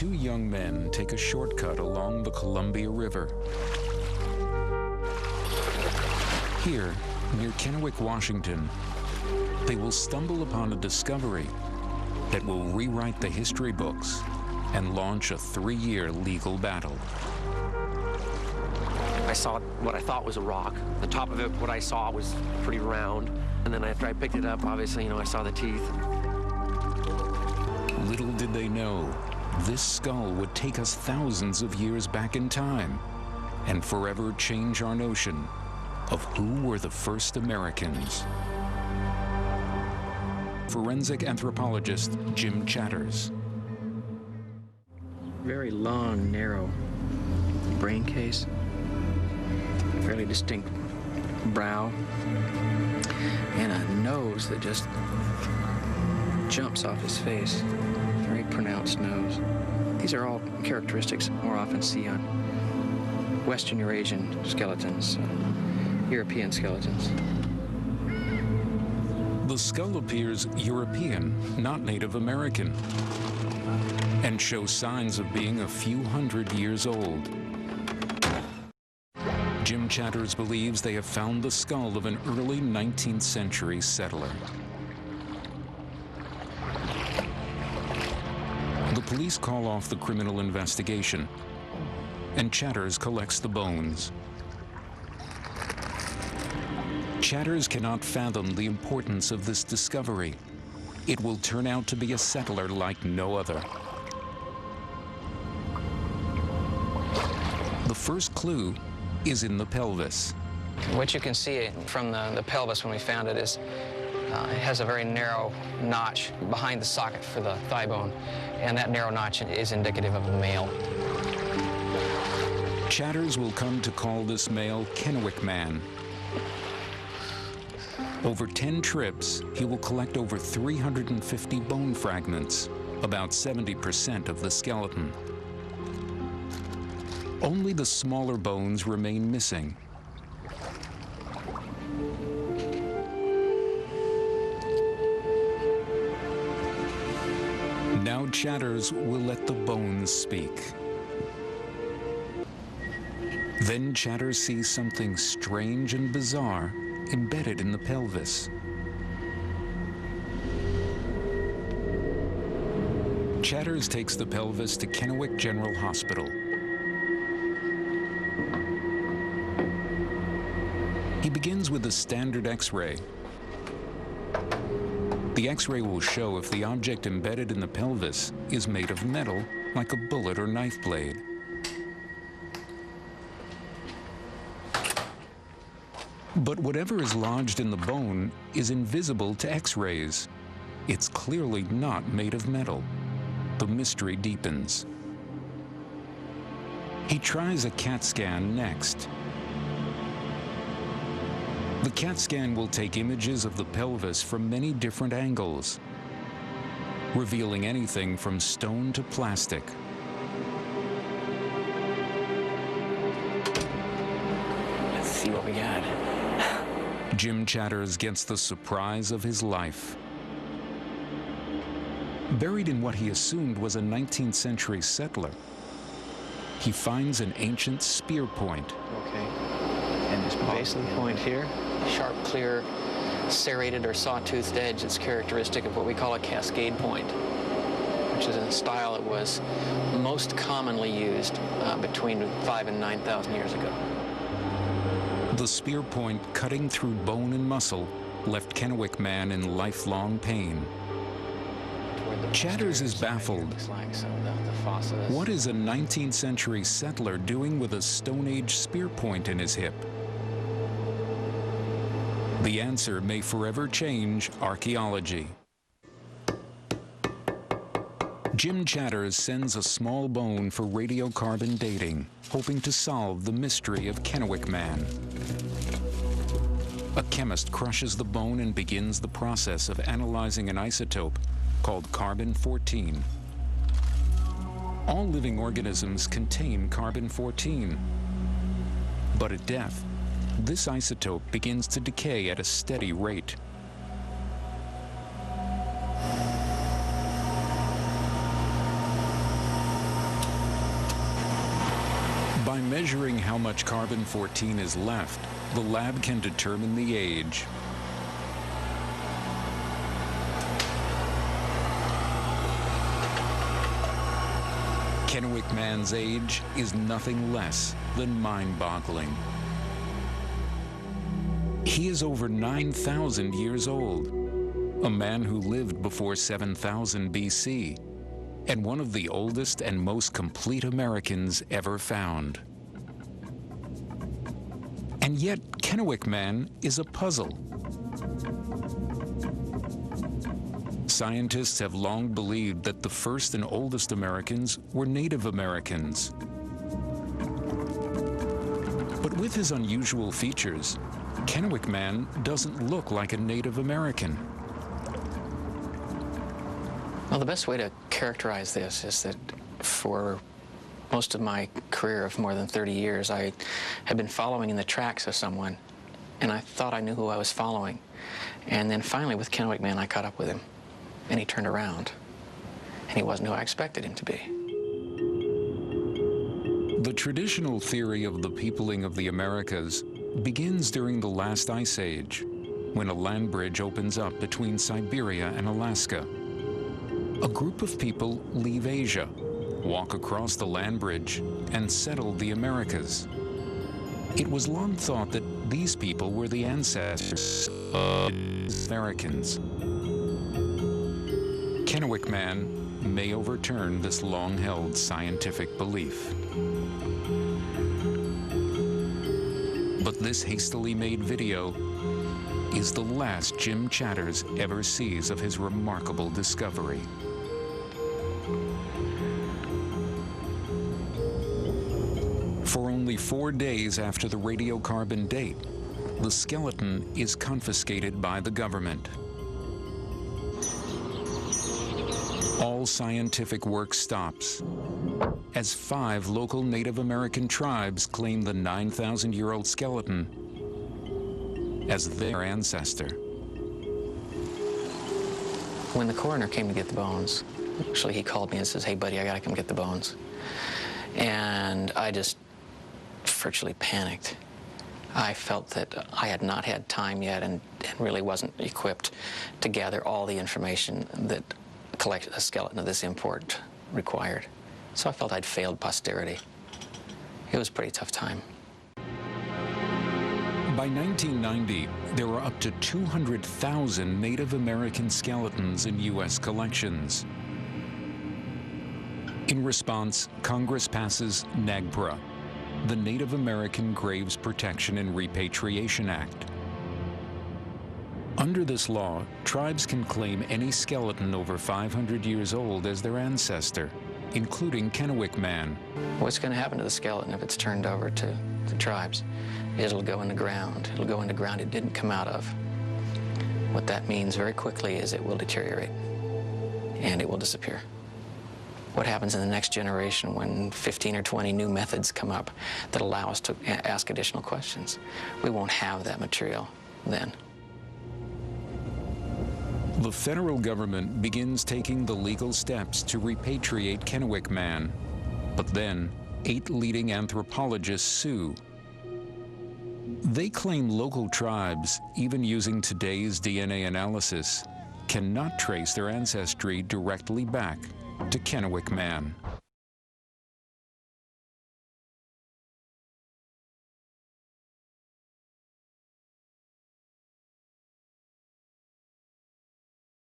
two young men take a shortcut along the Columbia River. Here, near Kennewick, Washington, they will stumble upon a discovery that will rewrite the history books and launch a 3-year legal battle. I saw what I thought was a rock. The top of it, what I saw was pretty round. And then after I picked it up, obviously, I saw the teeth. Little did they know, this skull would take us thousands of years back in time and forever change our notion of who were the first Americans. Forensic anthropologist Jim Chatters. Very long, narrow brain case, fairly distinct brow, and a nose that just jumps off his face. Very pronounced nose. These are all characteristics more often see on Western Eurasian skeletons, European skeletons. The skull appears European, not Native American, and shows signs of being a few hundred years old. Jim Chatters believes they have found the skull of an early 19th century settler. The police call off the criminal investigation, and Chatters collects the bones. Chatters cannot fathom the importance of this discovery. It will turn out to be a settler like no other. The first clue is in the pelvis. What you can see from the pelvis when we found it is it has a very narrow notch behind the socket for the thigh bone, and that narrow notch is indicative of a male. Chatters will come to call this male Kennewick Man. Over 10 trips, he will collect over 350 bone fragments, about 70% of the skeleton. Only the smaller bones remain missing. Now Chatters will let the bones speak. Then Chatters sees something strange and bizarre embedded in the pelvis. Chatters takes the pelvis to Kennewick General Hospital. He begins with a standard X-ray. The X-ray will show if the object embedded in the pelvis is made of metal, like a bullet or knife blade. But whatever is lodged in the bone is invisible to X-rays. It's clearly not made of metal. The mystery deepens. He tries a CAT scan next. The CAT scan will take images of the pelvis from many different angles, revealing anything from stone to plastic. Let's see what we got. Jim Chatters gets the surprise of his life. Buried in what he assumed was a 19th century settler, he finds an ancient spear point. Okay, and this basal point here, sharp, clear, serrated or saw-toothed edge that's characteristic of what we call a cascade point, which is a style that was most commonly used between 5,000 and 9,000 years ago. The spear point cutting through bone and muscle left Kennewick Man in lifelong pain. Chatters is baffled. What is a 19th century settler doing with a Stone Age spear point in his hip? The answer may forever change archaeology. Jim Chatters sends a small bone for radiocarbon dating, hoping to solve the mystery of Kennewick Man. A chemist crushes the bone and begins the process of analyzing an isotope called carbon-14. All living organisms contain carbon-14. But at death, this isotope begins to decay at a steady rate. By measuring how much carbon-14 is left, the lab can determine the age. Kennewick Man's age is nothing less than mind-boggling. He is over 9,000 years old, a man who lived before 7,000 BC, and one of the oldest and most complete Americans ever found. And yet, Kennewick Man is a puzzle. Scientists have long believed that the first and oldest Americans were Native Americans. But with his unusual features, Kennewick Man doesn't look like a Native American. Well, the best way to characterize this is that for most of my career of more than 30 years, I had been following in the tracks of someone, and I thought I knew who I was following. And then finally, with Kennewick Man, I caught up with him, and he turned around, and he wasn't who I expected him to be. The traditional theory of the peopling of the Americas begins during the last ice age, when a land bridge opens up between Siberia and Alaska. A group of people leave Asia, walk across the land bridge, and settle the Americas. It was long thought that these people were the ancestors of Americans. Kennewick Man may overturn this long-held scientific belief. But this hastily made video is the last Jim Chatters ever sees of his remarkable discovery. For only 4 days after the radiocarbon date, the skeleton is confiscated by the government. All scientific work stops, as 5 local Native American tribes claim the 9,000-year-old skeleton as their ancestor. When the coroner came to get the bones, actually he called me and says, "Hey buddy, I gotta come get the bones." And I just virtually panicked. I felt that I had not had time yet and really wasn't equipped to gather all the information that a skeleton of this import required. So I felt I'd failed posterity. It was a pretty tough time. By 1990, there were up to 200,000 Native American skeletons in U.S. collections. In response, Congress passes NAGPRA, the Native American Graves Protection and Repatriation Act. Under this law, tribes can claim any skeleton over 500 years old as their ancestor, including Kennewick Man. What's going to happen to the skeleton if it's turned over to the tribes? It'll go in the ground. It'll go into ground it didn't come out of. What that means very quickly is it will deteriorate, and it will disappear. What happens in the next generation when 15 or 20 new methods come up that allow us to ask additional questions? We won't have that material then. The federal government begins taking the legal steps to repatriate Kennewick Man, but then 8 leading anthropologists sue. They claim local tribes, even using today's DNA analysis, cannot trace their ancestry directly back to Kennewick Man.